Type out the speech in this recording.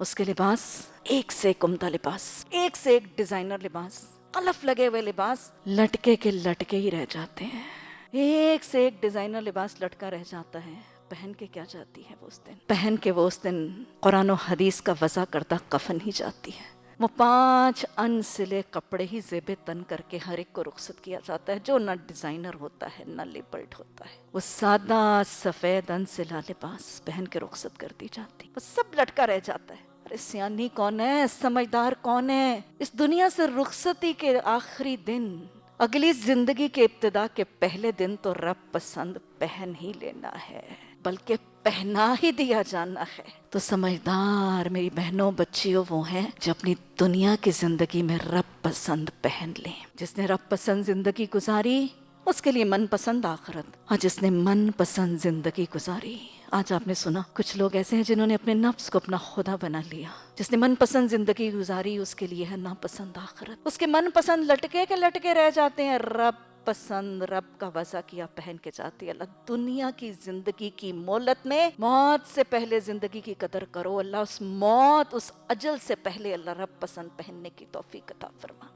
اس کے لباس ایک سے ایک عمدہ لباس، ایک سے ایک ڈیزائنر لباس، قلف لگے ہوئے لباس لٹکے کے لٹکے ہی رہ جاتے ہیں، ایک سے ایک ڈیزائنر لباس لٹکا رہ جاتا ہے۔ پہن کے کیا جاتی ہے وہ اس دن؟ پہن کے وہ اس دن قرآن و حدیث کا وضع کردہ کفن ہی جاتی ہے۔ وہ 5 ان سلے کپڑے ہی زیب تن کر کے ہر ایک کو رخصت کیا جاتا ہے، جو نہ ڈیزائنر ہوتا ہے نہ لیبلڈ ہوتا ہے۔ وہ سادہ سفید ان سلا لباس پہن کے رخصت کر دی جاتی، وہ سب لٹکا رہ جاتا ہے۔ ارے سیانی کون ہے؟ سمجھدار کون ہے؟ اس دنیا سے رخصتی کے آخری دن، اگلی زندگی کے ابتدا کے پہلے دن تو رب پسند پہن ہی لینا ہے، بلکہ پہنا ہی دیا جانا ہے۔ تو سمجھدار میری بہنوں بچیوں وہ ہیں جو اپنی دنیا کی زندگی میں رب پسند پہن لیں۔ جس نے رب پسند زندگی گزاری اس کے لیے من پسند آخرت، اور جس نے من پسند زندگی گزاری، آج آپ نے سنا کچھ لوگ ایسے ہیں جنہوں نے اپنے نفس کو اپنا خدا بنا لیا۔ جس نے من پسند زندگی گزاری اس کے لیے ہے ناپسند آخرت، اس کے من پسند لٹکے کے لٹکے رہ جاتے ہیں، رب پسند رب کا وضع کیا پہن کے جاتی ہے۔ اللہ دنیا کی زندگی کی مہلت میں موت سے پہلے زندگی کی قدر کرو، اللہ اس موت اس اجل سے پہلے اللہ رب پسند پہننے کی توفیق عطا فرما۔